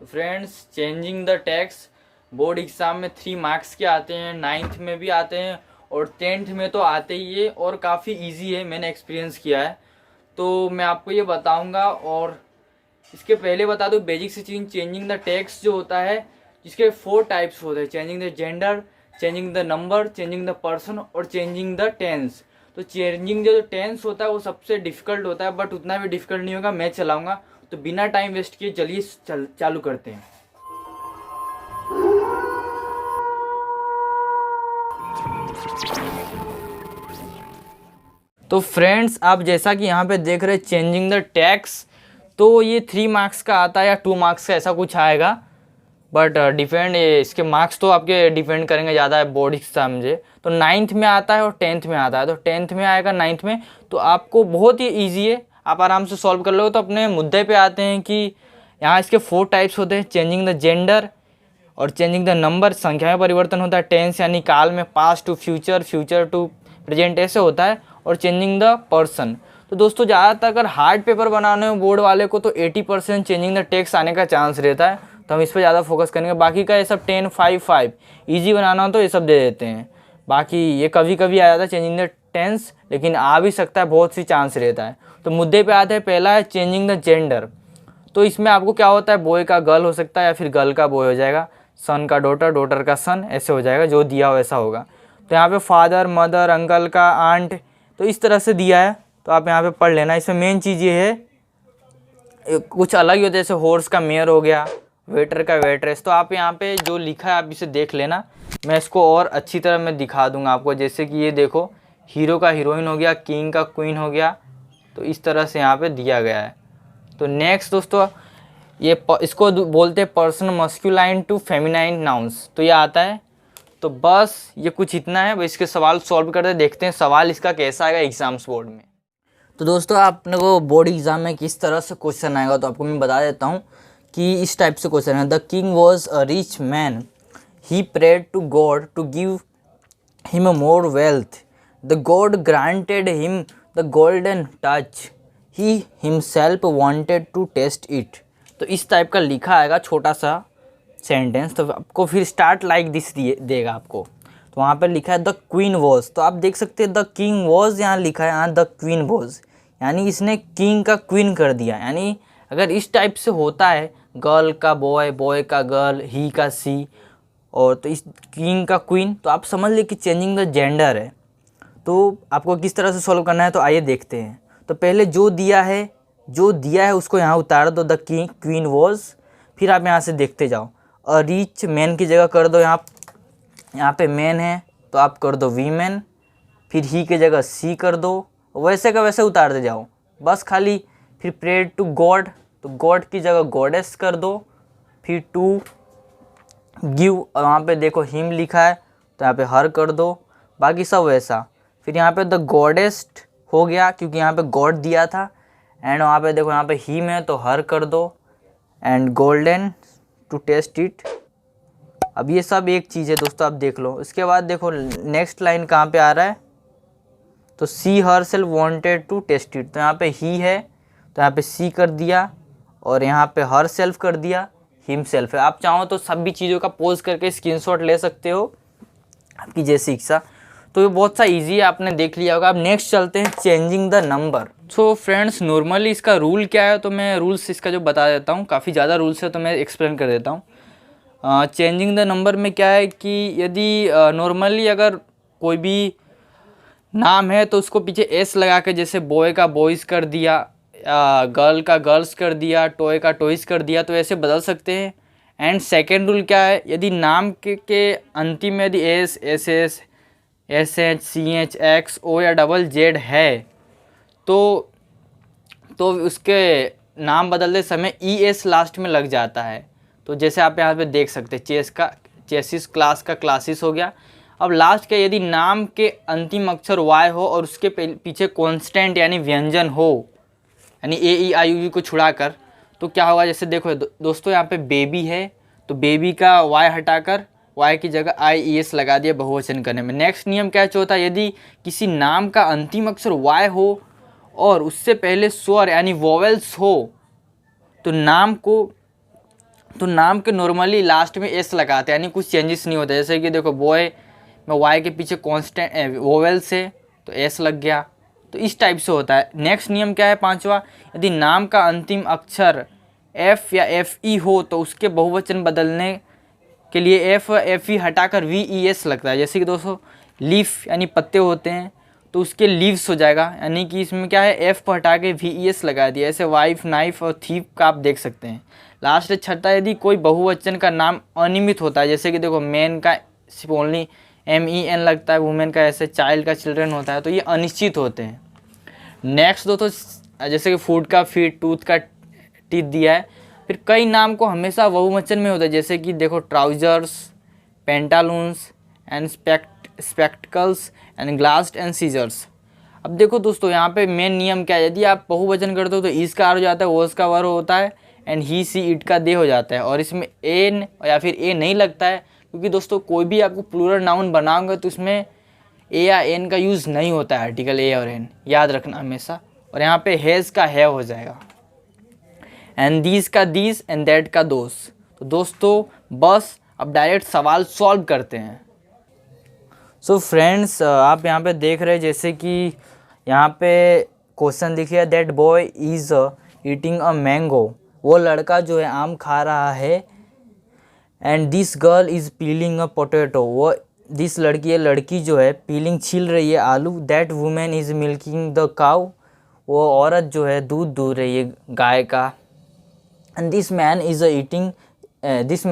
तो friends, changing the text board exam में 3 marks के आते हैं, 9th में भी आते हैं और 10th में तो आते ही है और काफ़ी इजी है, मैंने एक्सपीरियंस किया है। तो मैं आपको ये बताऊंगा। और इसके पहले बता दूं बेसिक सी चीज़, चेंजिंग द टेक्स्ट जो होता है जिसके 4 टाइप्स होते हैं: changing the gender, changing the number, changing the person और चेंजिंग द टेंस। तो चेंजिंग जो टेंस होता है वो सबसे डिफिकल्ट होता है, बट उतना भी डिफिकल्ट नहीं होगा, मैं चलाऊंगा। तो बिना टाइम वेस्ट किए चलिए चालू करते हैं। तो फ्रेंड्स, आप जैसा कि यहाँ पे देख रहे हैं चेंजिंग द टैक्स, तो ये 3 मार्क्स का आता है या 2 मार्क्स का ऐसा कुछ आएगा, बट डिपेंड इसके मार्क्स तो आपके डिपेंड करेंगे ज़्यादा है बोर्ड एग्जाम में। तो 9th में आता है और 10th में आता है। तो 10th में आएगा, 9th में तो आपको बहुत ही ईजी है, आप आराम से सॉल्व कर लोगे। तो अपने मुद्दे पे आते हैं कि यहाँ इसके 4 टाइप्स होते हैं: चेंजिंग द जेंडर और चेंजिंग द नंबर, संख्या में परिवर्तन होता है; टेंस यानी काल में, past to future, future to present ऐसे होता है; और चेंजिंग द पर्सन। तो दोस्तों, ज़्यादातर अगर हार्ड पेपर बनाने हो बोर्ड वाले को तो 80% चेंजिंग द टेक्स्ट आने का चांस रहता है, तो हम इस पर ज़्यादा फोकस करेंगे। बाकी का ये सब 10, 5, 5 ईजी बनाना हो तो ये सब दे देते हैं। बाकी ये कभी कभी आ जाता है चेंजिंग द टेंस, लेकिन आ भी सकता है, बहुत सी चांस रहता है। तो मुद्दे पे आते हैं, पहला है चेंजिंग द जेंडर। तो इसमें आपको क्या होता है, बॉय का गर्ल हो सकता है या फिर गर्ल का बॉय हो जाएगा, सन का डॉटर, डॉटर का सन, ऐसे हो जाएगा, जो दिया हो ऐसा होगा। तो यहाँ पे फादर, मदर, अंकल का आंट, तो इस तरह से दिया है, तो आप यहाँ पे पढ़ लेना। इसमें मेन चीज़ ये है, कुछ अलग ही होता है, जैसे हॉर्स का मेयर हो गया, वेटर का वेट्रेस। तो आप यहाँ पे जो लिखा है आप इसे देख लेना, मैं इसको और अच्छी तरह मैं दिखा दूंगा आपको। जैसे कि ये देखो, हीरो का हीरोइन हो गया, किंग का क्वीन हो गया, तो इस तरह से यहाँ पे दिया गया है। तो नेक्स्ट दोस्तों, इसको बोलते हैं person masculine to feminine nouns, तो ये आता है। तो बस ये कुछ इतना है, बस इसके सवाल सॉल्व करते देखते हैं सवाल इसका कैसा आएगा एग्जाम्स बोर्ड में। तो दोस्तों, आपने को बोर्ड एग्जाम में किस तरह से क्वेश्चन आएगा तो आपको मैं बता देता हूँ कि इस टाइप से क्वेश्चन है: the king was a rich man, he prayed to God to give him more wealth, the God granted him the golden touch, he himself wanted to test it. तो इस टाइप का लिखा आएगा छोटा सा sentence. तो आपको फिर स्टार्ट लाइक दिस देगा आपको। तो वहाँ पर लिखा है द क्वीन वॉज, तो आप देख सकते हैं द किंग वॉज यहाँ लिखा है, यहाँ द क्वीन वॉज, यानी इसने किंग का क्वीन कर दिया। यानी अगर इस टाइप से होता है, गर्ल का बॉय, बॉय का गर्ल, ही का सी, और तो इस किंग का क्वीन, तो आप समझ ले कि चेंजिंग द जेंडर है। तो आपको किस तरह से सॉल्व करना है, तो आइए देखते हैं। तो पहले जो दिया है उसको यहाँ उतार दो, द किंग क्वीन वॉज। फिर आप यहाँ से देखते जाओ, अ रिच मैन की जगह कर दो, यहाँ पे मैन है तो आप कर दो वीमेन, फिर ही की जगह सी कर दो, वैसे का वैसे उतारते जाओ बस। खाली फिर प्रेड टू गॉड, तो गॉड की जगह गॉडेस कर दो, फिर टू गिव, और वहाँ पे देखो हिम लिखा है तो यहाँ पे हर कर दो, बाकी सब वैसा। फिर यहाँ पे द गॉडेस्ट हो गया क्योंकि यहाँ पे गॉड दिया था, एंड वहाँ पे देखो यहाँ पे हिम है तो हर कर दो, and golden to test it. अब ये सब एक चीज़ है दोस्तों, आप देख लो। इसके बाद देखो नेक्स्ट लाइन कहाँ पे आ रहा है, तो she herself wanted to test it, तो यहाँ पे ही है तो यहाँ पे सी कर दिया, और यहाँ पे हर सेल्फ कर दिया, हिम सेल्फ है। आप चाहो तो सभी चीज़ों का पोज करके स्क्रीनशॉट ले सकते हो, आपकी जैसी इच्छा। तो ये बहुत सा इजी है, आपने देख लिया होगा। अब नेक्स्ट चलते हैं, changing the number. So friends, normally इसका रूल क्या है, तो मैं रूल्स इसका जो बता देता हूँ, काफ़ी ज़्यादा रूल्स है तो मैं एक्सप्लेन कर देता हूँ। चेंजिंग द नंबर में क्या है कि यदि नॉर्मली अगर कोई भी नाम है तो उसको पीछे एस लगा के, जैसे बॉय का बॉयज़ कर दिया, गर्ल का गर्ल्स कर दिया, टॉय का टॉयज़ कर दिया, तो ऐसे बदल सकते हैं। एंड सेकेंड रूल क्या है, यदि नाम के अंतिम में यदि S, S S, S H, C H, X, O या डबल जेड है तो उसके नाम बदलते समय ई एस लास्ट में लग जाता है। तो जैसे आप यहाँ पे देख सकते हैं, चेसिस, क्लास का क्लासिस हो गया। अब लास्ट का यदि नाम के अंतिम अक्षर वाई हो और उसके पीछे कॉन्स्टेंट यानी व्यंजन हो, यानी ए ई आई यू को छुड़ाकर, तो क्या होगा, जैसे देखो दोस्तों यहाँ पे बेबी है तो बेबी का वाई हटाकर वाई की जगह आई ई एस लगा दिया बहुवचन करने में। नेक्स्ट नियम क्या होता है, यदि किसी नाम का अंतिम अक्षर वाई हो और उससे पहले स्वर यानी वोवेल्स हो, तो नाम को तो नाम के नॉर्मली लास्ट में एस लगाते हैं, यानी कुछ चेंजेस नहीं होता। जैसे कि देखो बॉय में वाई के पीछे कॉन्स्टेंट वोवेल से तो एस लग गया, तो इस टाइप से होता है। नेक्स्ट नियम क्या है, पांचवा, यदि नाम का अंतिम अक्षर एफ या एफ ई हो तो उसके बहुवचन बदलने के लिए एफ एफ ई हटाकर वी ई एस लगता है। जैसे कि दोस्तों लीफ यानी पत्ते होते हैं तो उसके लीव्स हो जाएगा, यानी कि इसमें क्या है एफ को हटा के वी ई एस लगा दिया। ऐसे वाइफ, नाइफ और थीप का आप देख सकते हैं। लास्ट छठा, यदि कोई बहुवचन का नाम अनियमित होता है, जैसे कि देखो मैन का सिर्फ ओनली एम ई एन लगता है, वुमेन का ऐसे चाइल्ड का चिल्ड्रन होता है, तो ये अनिश्चित होते हैं। नेक्स्ट दोस्तों जैसे कि फूड का फीट, टूथ का टीथ दिया है। फिर कई नाम को हमेशा बहुवचन में होता है, जैसे कि देखो trousers, pantaloons and spectacles and glasses and scissors. अब देखो दोस्तों यहाँ पे मेन नियम क्या है, यदि आप बहुवचन करते हो तो इस का आर हो जाता है, वोस का वर होता है एंड ही सी इट का दे हो जाता है, और इसमें एन या फिर ए नहीं लगता है, क्योंकि दोस्तों कोई भी आपको प्लूरल नाउन बनाओगे तो इसमें ए या एन का यूज़ नहीं होता है, आर्टिकल ए और एन, याद रखना हमेशा। और यहाँ पे हैज़ का है हो जाएगा, एंड दीज का दीज एंड दैट का दोस। तो दोस्तों बस अब डायरेक्ट सवाल सॉल्व करते हैं। सो फ्रेंड्स आप यहाँ पे देख रहे हैं जैसे कि यहाँ पे क्वेश्चन लिखिए, that boy is eating a mango, वो लड़का जो है आम खा रहा है। And this girl is piling a potato, वो दिस लड़की जो है पीलिंग छील रही है आलू। That women is milking the cow, वो औरत जो है दूध दूह रही है गाय का। And this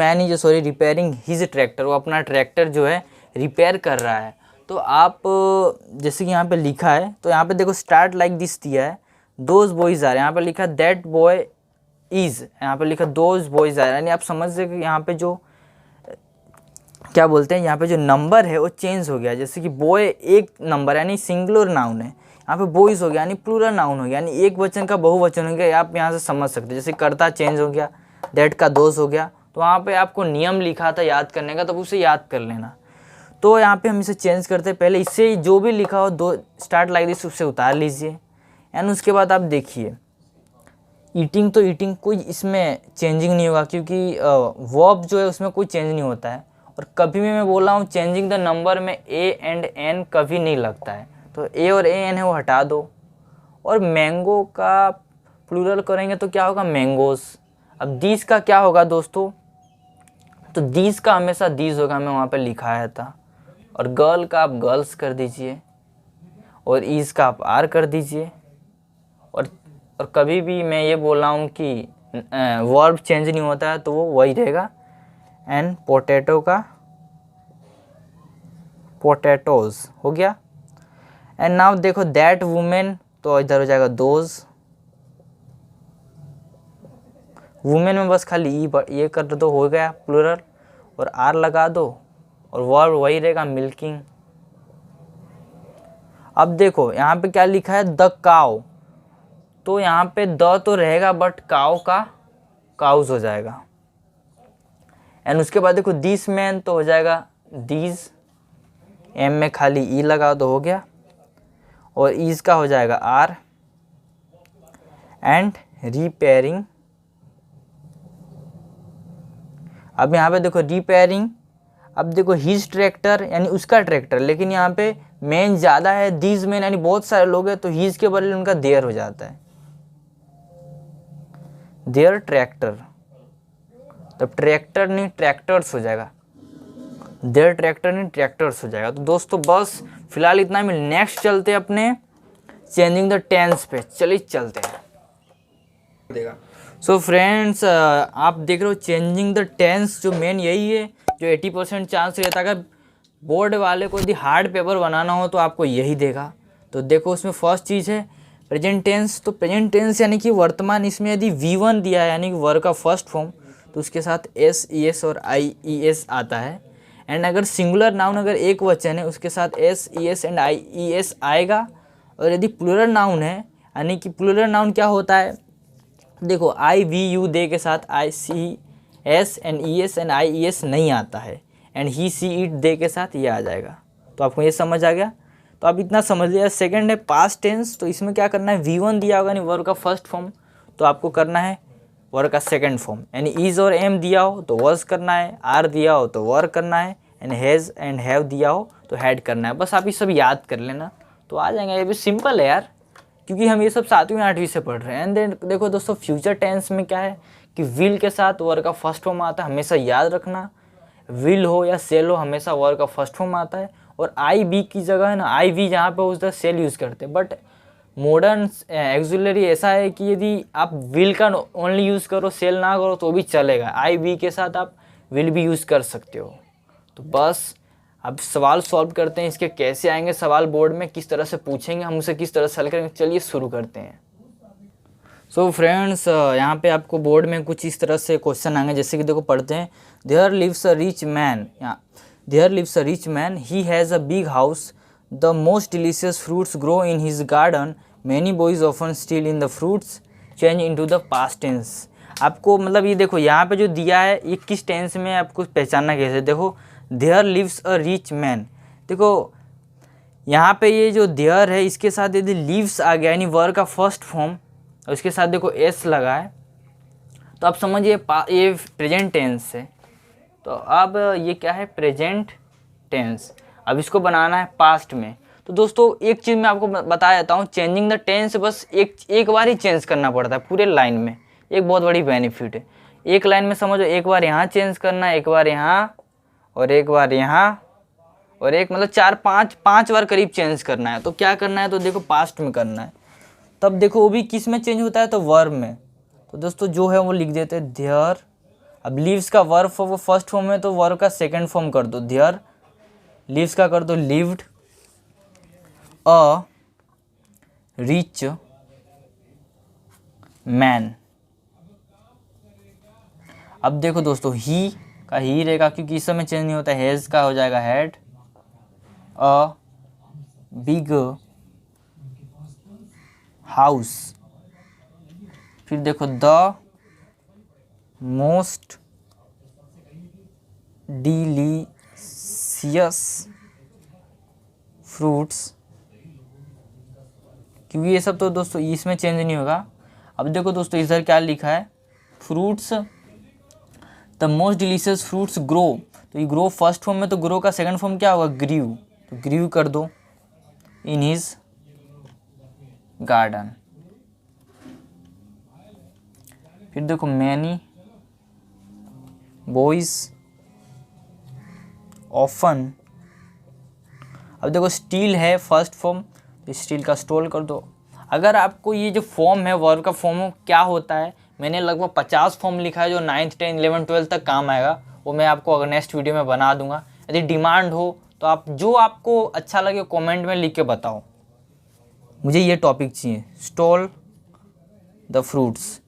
man is repairing his tractor, वो अपना ट्रैक्टर जो है रिपेयर कर रहा है। तो आप जैसे कि यहाँ पे लिखा है, तो यहाँ पे देखो स्टार्ट लाइक दिस दिया है, दोज बॉयज़ आर, यहाँ पे लिखा दैट बॉय इज़, यहाँ पे लिखा दोज बॉयज़ आर, यानी आप समझ सकते कि यहाँ पे जो क्या बोलते हैं, यहाँ पे जो नंबर है वो चेंज हो गया। जैसे कि बॉय एक नंबर यानी सिंगुलर नाउन है, यहाँ पे बॉयज़ हो गया यानी प्लूरल नाउन हो गया, यानी एक वचन का बहुवचन हो गया। आप यहाँ से समझ सकते हैं, जैसे कर्ता चेंज हो गया, दैट का दोष हो गया। तो वहाँ पे आपको नियम लिखा था याद करने का, तब उसे याद कर लेना। तो यहाँ पे हम इसे चेंज करते हैं, पहले इससे जो भी लिखा हो दो स्टार्ट लाइक दिस उससे उतार लीजिए, एंड उसके बाद आप देखिए ईटिंग, तो ईटिंग कोई इसमें चेंजिंग नहीं होगा, क्योंकि वर्ब जो है उसमें कोई चेंज नहीं होता है। और कभी भी मैं बोल रहा हूँ चेंजिंग द नंबर में ए एंड एन कभी नहीं लगता है, तो ए और ए एन है वो हटा दो। और मैंगो का प्लूरल करेंगे तो क्या होगा, मैंगोज। अब दीज का क्या होगा दोस्तों, तो दीज का हमेशा दीज होगा, मैं वहाँ पे लिखाया था। और गर्ल का आप गर्ल्स कर दीजिए, और ईज का आप आर कर दीजिए। और कभी भी मैं ये बोल रहा हूँ कि वर्ब चेंज नहीं होता है तो वो वही रहेगा। एंड पोटैटो का पोटैटोज हो गया। एंड नाउ देखो दैट वुमेन, तो इधर हो जाएगा दोज। वुमेन में बस खाली ये कर दो, हो गया प्लूरल, और आर लगा दो, और वर्ब वही रहेगा मिल्किंग। अब देखो यहाँ पे क्या लिखा है, द काउ, तो यहाँ पे द तो रहेगा बट काउ का काउज हो जाएगा। एंड उसके बाद देखो दिस मैन, तो हो जाएगा दीज, एम में खाली ई लगा दो, हो गया। और ईज का हो जाएगा आर। एंड रिपेयरिंग, अब यहाँ पे देखो रिपेयरिंग, अब देखो हिज ट्रैक्टर यानी उसका ट्रैक्टर, लेकिन यहाँ पे मैन ज़्यादा है, दीज मैन यानी बहुत सारे लोग हैं, तो हिज के बदले उनका देयर हो जाता है, देयर ट्रैक्टर। तो ट्रैक्टर नहीं ट्रैक्टर्स हो जाएगा, देयर ट्रैक्टर नहीं ट्रैक्टर्स हो जाएगा। तो दोस्तों बस फिलहाल इतना ही, नेक्स्ट चलते हैं अपने चेंजिंग द टेंस पे, चलिए चलते हैं। सो फ्रेंड्स आप देख रहे हो चेंजिंग द टेंस, जो मेन यही है, जो 80% चांस रहता है। अगर बोर्ड वाले को यदि हार्ड पेपर बनाना हो तो आपको यही देगा। तो देखो उसमें फर्स्ट चीज़ है प्रेजेंट टेंस, तो प्रेजेंट टेंस यानी कि वर्तमान, इसमें यदि V1 दिया है यानी कि वर्ब का फर्स्ट फॉर्म, तो उसके साथ एस ई एस और आई ई एस आता है। एंड अगर सिंगुलर नाउन अगर एक वचन है उसके साथ S E S and I E S आएगा। और यदि प्लूरल नाउन है, यानी कि प्लूरल नाउन क्या होता है, देखो आई वी यू दे के साथ I C S and E S and I E S नहीं आता है, and he see it they के साथ ये आ जाएगा। तो आपको ये समझ आ गया, तो आप इतना समझ लिया। सेकंड है पास्ट टेंस, तो इसमें क्या करना है, V1 दिया होगा यानी वर्ब का फर्स्ट फॉर्म, तो आपको करना है वर्ब का सेकंड फॉर्म। यानी इज और एम दिया हो तो वर्स करना है, आर दिया हो तो वर करना है, एंड हैज़ एंड हैव दिया हो तो हैड करना है। बस आप ये सब याद कर लेना तो आ जाएंगे। ये भी सिंपल है यार, क्योंकि हम ये सब 7वीं 8वीं से पढ़ रहे हैं। एंड देन देखो दोस्तों, फ्यूचर टेंस में क्या है कि विल के साथ वर्ब का फर्स्ट फॉर्म आता है, हमेशा याद रखना। विल हो या सेल हो, हमेशा वर्ब का फर्स्ट फॉर्म आता है। और आई बी की जगह है ना, आई वी जहाँ पे उस सेल यूज़ करते हैं। बट मॉडर्न एक्सुलरी ऐसा है कि यदि आप विल का ओनली यूज़ करो, सेल ना करो तो भी चलेगा। आई वी के साथ आप विल भी यूज़ कर सकते हो। तो बस अब सवाल सॉल्व करते हैं। इसके कैसे आएंगे सवाल बोर्ड में, किस तरह से पूछेंगे, हम उसे किस तरह से हल करेंगे, चलिए शुरू करते हैं। सो फ्रेंड्स, यहाँ पे आपको बोर्ड में कुछ इस तरह से क्वेश्चन आएंगे। जैसे कि देखो पढ़ते हैं, there lives a rich man, there lives a rich man, he has a big house, the most delicious fruits grow in his garden, many boys often steal in the fruits, change into the past tense. आपको मतलब ये देखो यहाँ पे जो दिया है ये किस टेंस में, आपको पहचानना कैसे। देखो there lives a rich man, देखो यहाँ पे ये जो देयर है इसके साथ यदि लिव्स आ गया यानी वर्ब का फर्स्ट फॉर्म और इसके साथ देखो एस लगा है तो आप समझिए ये प्रेजेंट टेंस है। तो अब ये क्या है, प्रेजेंट टेंस। अब इसको बनाना है पास्ट में। तो दोस्तों एक चीज़ मैं आपको बता देता हूँ, चेंजिंग द टेंस बस एक बार ही चेंज करना पड़ता है पूरे लाइन में। एक बहुत बड़ी बेनिफिट है। एक लाइन में समझो, एक बार यहाँ चेंज करना है, एक बार यहाँ और एक बार यहाँ और एक मतलब 4-5 बार करीब चेंज करना है। तो क्या करना है, तो देखो पास्ट में करना है। तब देखो वो भी किस में चेंज होता है, तो वर्ब में। तो दोस्तों जो है वो लिख देते हैं देयर। अब लीव्स का वर्ब वो फर्स्ट फॉर्म है तो वर्ब का सेकंड फॉर्म कर दो देयर। लीव्स का कर दो लिव्ड अ रिच मैन। अब देखो दोस्तों, ही का ही रहेगा क्योंकि इस समय चेंज नहीं होता है। हैज़ का हो जाएगा हैड अ बिग हाउस। फिर देखो द मोस्ट डिलीशियस फ्रूट्स, क्योंकि ये सब तो दोस्तों इसमें चेंज नहीं होगा। अब देखो दोस्तों इधर क्या लिखा है, fruits the most delicious fruits grow. तो ये ग्रो फर्स्ट फॉर्म में, तो ग्रो का सेकंड फॉर्म क्या होगा, ग्रीव। तो ग्रीव कर दो इन हिज गार्डन। फिर देखो मैनी बॉयज ऑफन। अब देखो स्टील है फर्स्ट फॉर्म तो स्टील का स्टोल कर दो। अगर आपको ये जो फॉर्म है वर्ब का फॉर्म क्या होता है, मैंने लगभग 50 फॉर्म लिखा है जो 9th 10th 11th 12th तक काम आएगा। वो मैं आपको अगर नेक्स्ट वीडियो में बना दूंगा। यदि डिमांड हो तो आप जो आपको अच्छा लगे कमेंट में लिख के बताओ, मुझे ये टॉपिक चाहिए, स्टॉल द फ्रूट्स।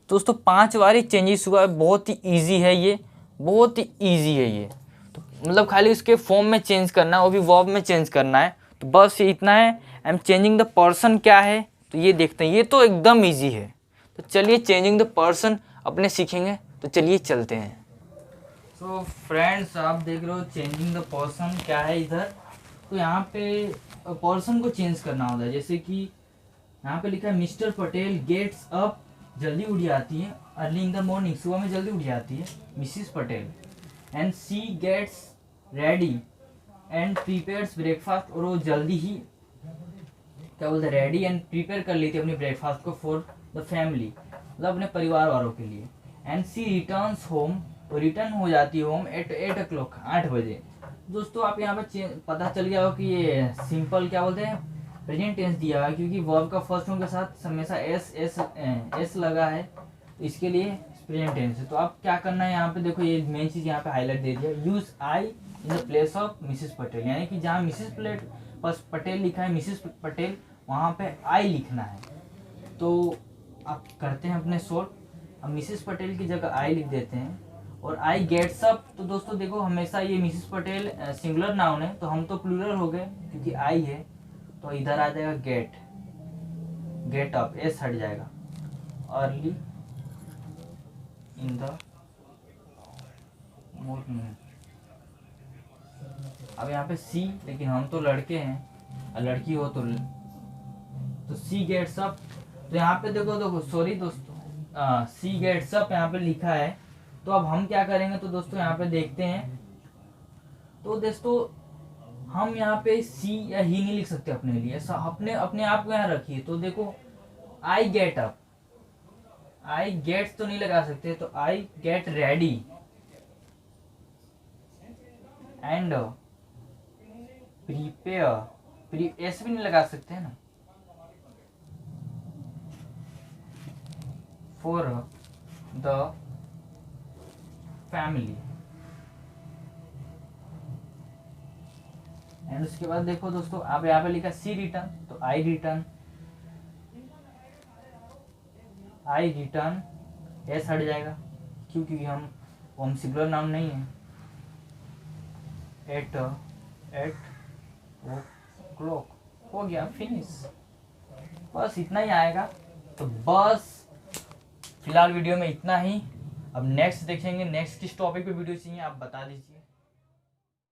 दोस्तों 5 बार ही चेंजेस हुआ है, बहुत ही ईजी है ये, बहुत ही ईजी है ये। तो मतलब खाली उसके फॉर्म में चेंज करना है, वो भी वर्ब में चेंज करना है। तो बस ये इतना है। I am changing the person क्या है, तो ये देखते हैं, ये तो एकदम ईजी है। तो चलिए चेंजिंग द पर्सन अपने सीखेंगे, तो चलिए चलते हैं। सो फ्रेंड्स, आप देख रहे हो चेंजिंग द पर्सन क्या है इधर। तो यहाँ पे पर्सन को चेंज करना होता है। जैसे कि यहाँ पे लिखा है मिस्टर पटेल गेट्स अप, जल्दी उठ जाती है, अर्ली इन द मॉर्निंग, सुबह में जल्दी उठ जाती है Mrs Patel. And she gets ready and prepares breakfast, और वो जल्दी ही क्या बोलते हैं, रेडी एंड प्रिपेयर कर लेती है अपने ब्रेकफास्ट को फॉर द फैमिली, मतलब अपने परिवार वालों के लिए। एंड सी रिटर्न्स होम, तो रिटर्न हो जाती है होम एट 8 o'clock, 8 बजे। दोस्तों आप यहाँ पे पता चल गया हो कि ये सिंपल क्या बोलते हैं, प्रेजेंट टेंस दिया है, क्योंकि वर्ब का फर्स्ट फॉर्म के साथ हमेशा एस लगा है, तो इसके लिए प्रेजेंट टेंस है। तो आप क्या करना है, यहाँ पे देखो ये मेन चीज़ यहाँ पे हाईलाइट दे दिया, use I in the place of Mrs Patel, यानी कि जहाँ मिसिस पटेल लिखा है, मिसिस पटेल, वहाँ पे आई लिखना है। तो आप करते हैं अपने सोल्व। अब मिसिस पटेल की जगह आई लिख देते हैं, और आई गेट्स अप, तो दोस्तों देखो हमेशा ये मिसिस पटेल सिंगुलर नाउन है, तो हम तो प्लूरल हो गए क्योंकि आई है, तो इधर आ जाएगा गेट अप, एस हट जाएगा, अर्ली इन द मॉर्निंग। अब यहाँ पे सी, लेकिन हम तो लड़के हैं और लड़की हो तो सी गेट्स अप। तो यहाँ पे देखो सॉरी दोस्तों, सी गेट्स अप यहाँ पे लिखा है। तो अब हम क्या करेंगे, तो दोस्तों यहाँ पे देखते हैं। तो दोस्तों हम यहाँ पे सी या ही नहीं लिख सकते अपने लिए, ऐसा अपने अपने आप को यहाँ रखिए। तो देखो I get up, I gets तो नहीं लगा सकते, तो I get ready and prepare, S भी नहीं लगा सकते हैं ना, फॉर द फैमिली। एंड उसके बाद देखो दोस्तों, आप यहाँ पे लिखा सी रिटर्न, तो आई रिटर्न, आई रिटर्न, एस हट जाएगा क्योंकि हम सिंगुलर नाउन नहीं है। एट क्लॉक हो गया, फिनिश। बस इतना ही आएगा। तो बस फिलहाल वीडियो में इतना ही। अब नेक्स्ट देखेंगे, नेक्स्ट किस टॉपिक पे वीडियो चाहिए आप बता दीजिए।